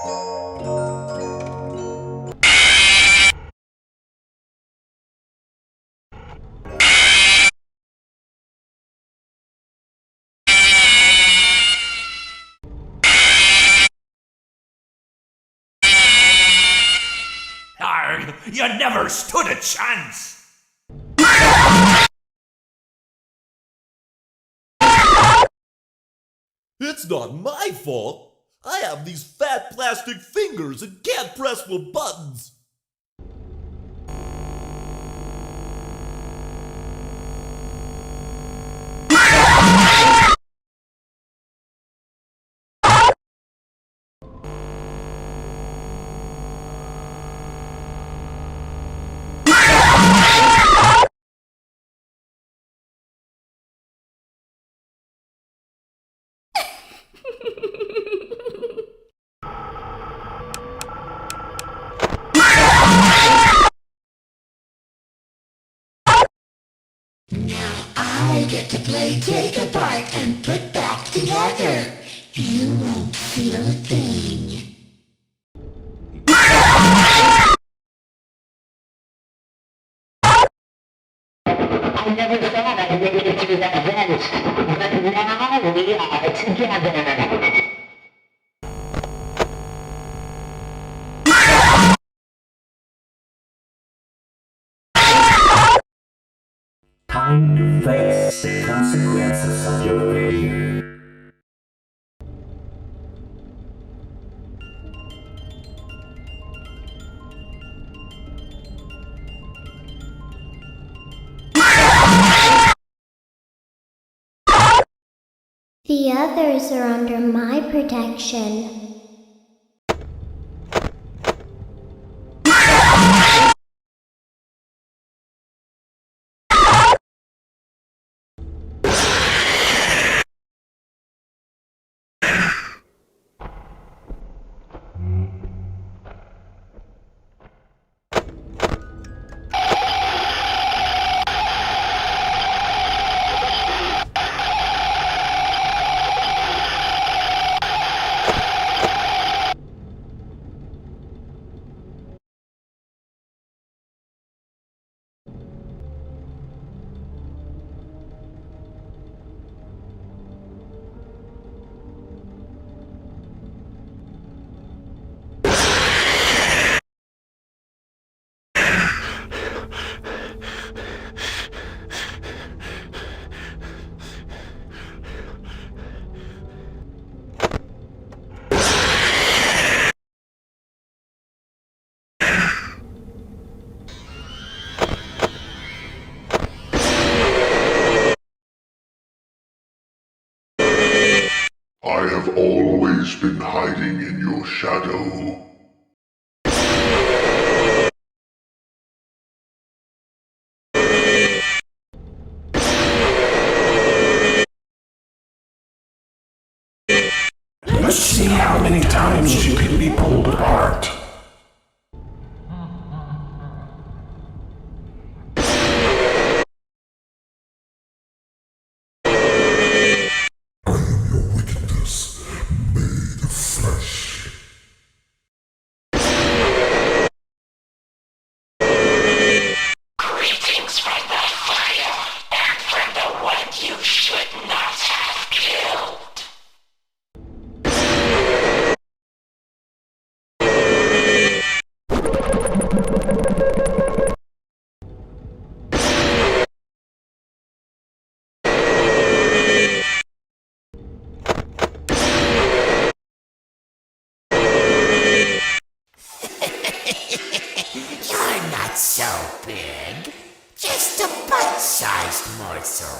Arrgh, you never stood a chance! It's not my fault. I have these fat plastic fingers and can't press the buttons. Now I get to play take apart and put back together. You won't feel a thing. I never thought I'd make it through that vent, but now we are together. Time to face the consequences of your failure. The others are under my protection. I have always been hiding in your shadow. Let's see how many times you can be pulled apart. Greetings from the fire and from the one you should not have killed. You're not so big. Just a bite-sized morsel.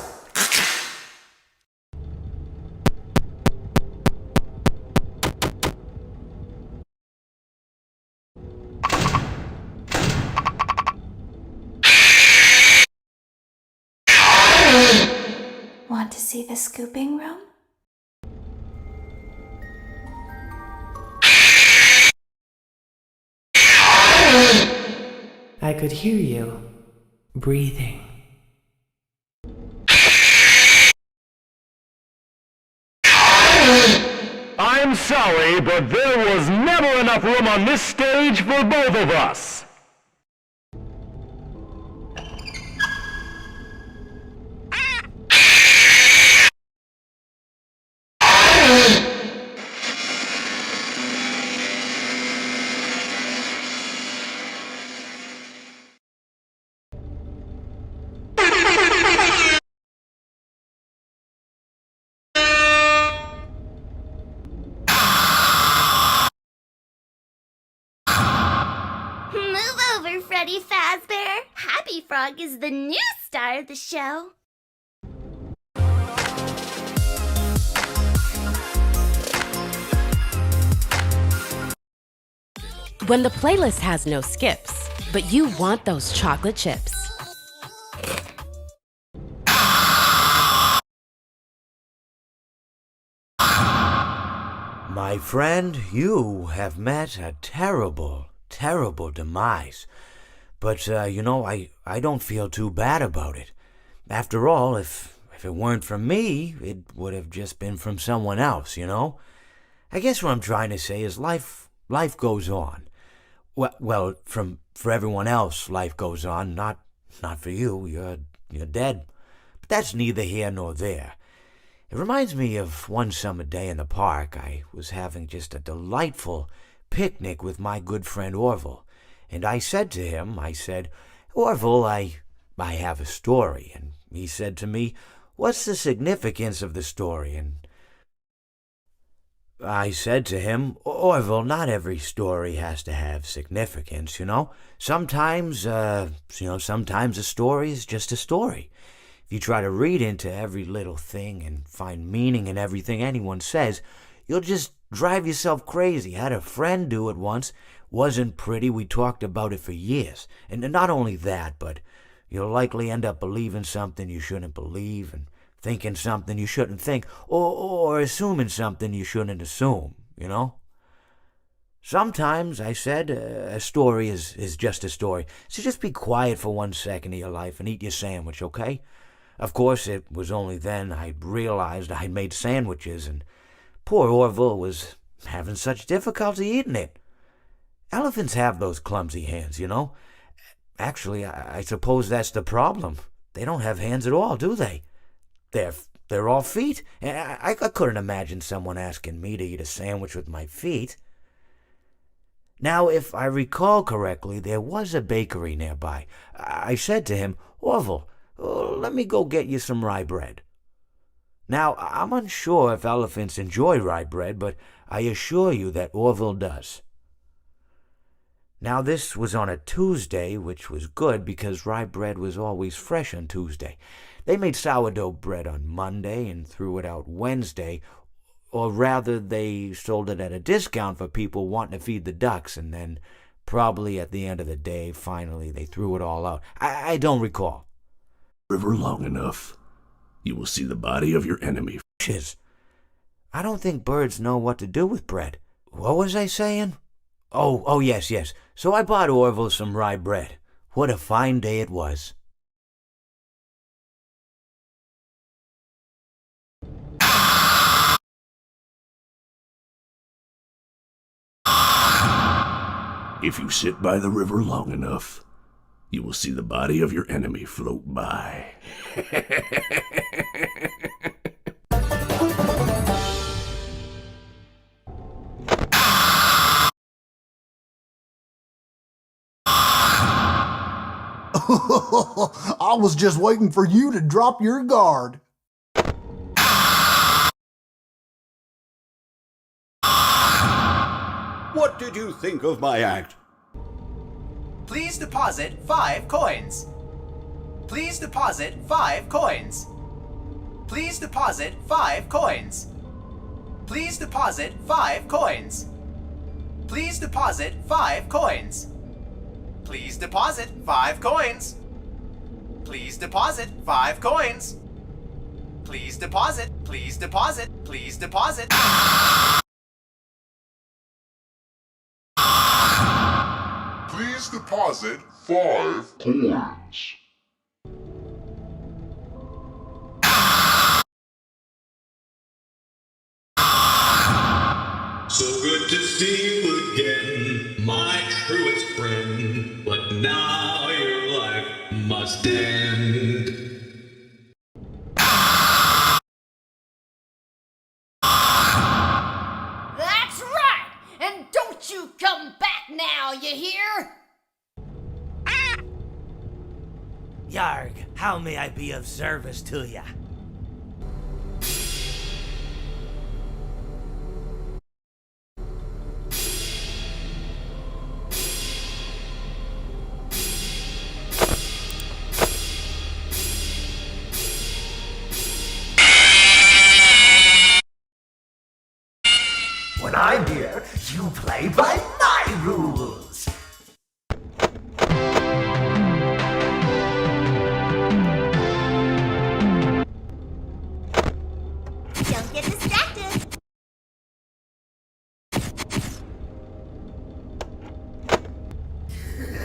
Want to see the scooping room? I could hear you breathing. I I'm sorry, but there was never enough room on this stage for both of us. Move over, Freddy Fazbear. Happy Frog is the new star of the show. When the playlist has no skips, but you want those chocolate chips. My friend, you have met a terrible, terrible demise. But, I don't feel too bad about it. After all, if it weren't from me, it would have just been from someone else, you know? I guess what I'm trying to say is life goes on. Well, for everyone else, life goes on, not for you. You're dead. But that's neither here nor there. It reminds me of one summer day in the park. I was having just a delightful picnic with my good friend Orville. And I said to him, Orville, I have a story. And he said to me, what's the significance of the story? And I said to him, Orville, not every story has to have significance, you know? Sometimes a story is just a story. If you try to read into every little thing and find meaning in everything anyone says, you'll just drive yourself crazy. I had a friend do it once. Wasn't pretty. We talked about it for years. And not only that, but you'll likely end up believing something you shouldn't believe and thinking something you shouldn't think, or assuming something you shouldn't assume, you know? Sometimes, I said, a story is just a story. So just be quiet for 1 second of your life and eat your sandwich, okay? Of course, it was only then I realized I'd made sandwiches, and poor Orville was having such difficulty eating it. Elephants have those clumsy hands, you know? Actually, I suppose that's the problem. They don't have hands at all, do they? They're all feet. And I couldn't imagine someone asking me to eat a sandwich with my feet. Now, if I recall correctly, there was a bakery nearby. I said to him, Orville, let me go get you some rye bread. Now, I'm unsure if elephants enjoy rye bread, but I assure you that Orville does. Now, this was on a Tuesday, which was good because rye bread was always fresh on Tuesday. They made sourdough bread on Monday and threw it out Wednesday, or rather they sold it at a discount for people wanting to feed the ducks, and then probably at the end of the day, finally, they threw it all out. I don't recall. River long enough, you will see the body of your enemy. I don't think birds know what to do with bread. What was I saying? Oh, yes. So I bought Orville some rye bread. What a fine day it was. If you sit by the river long enough, you will see the body of your enemy float by. I was just waiting for you to drop your guard. What did you think of my act? Please deposit 5 coins. Please deposit 5 coins. Please deposit 5 coins. Please deposit 5 coins. Please deposit 5 coins. Please deposit 5 coins. Please deposit 5 coins. Please deposit, please deposit, please deposit. Please deposit 5 coins. see you again, my truest friend. But now your life must end. That's right! And don't you come back now, you hear? Yarg, how may I be of service to ya? When I'm here, you play by my rules. Don't get distracted.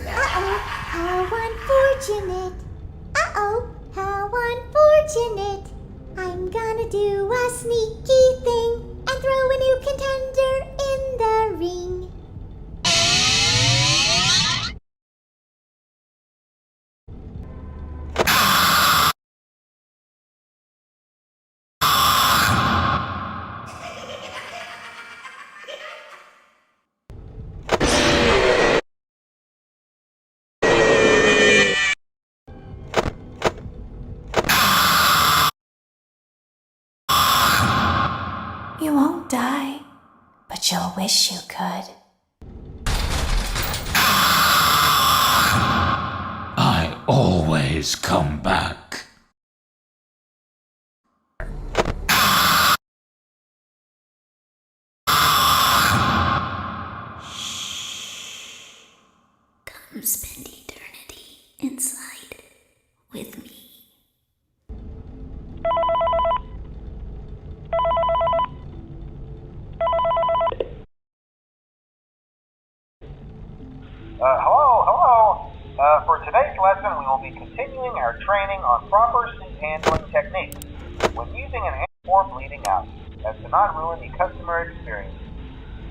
Uh-oh, how unfortunate. Uh-oh, how unfortunate. I'm gonna do a sneaky thing and throw a new contender in the ring. You won't die, but you'll wish you could. I always come back. Come spend eternity inside with me. Hello. For today's lesson, we will be continuing our training on proper suit handling techniques when using an animal or bleeding out, as to not ruin the customer experience.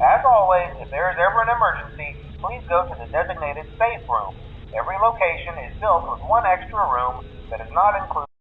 As always, if there is ever an emergency, please go to the designated safe room. Every location is built with one extra room that is not included.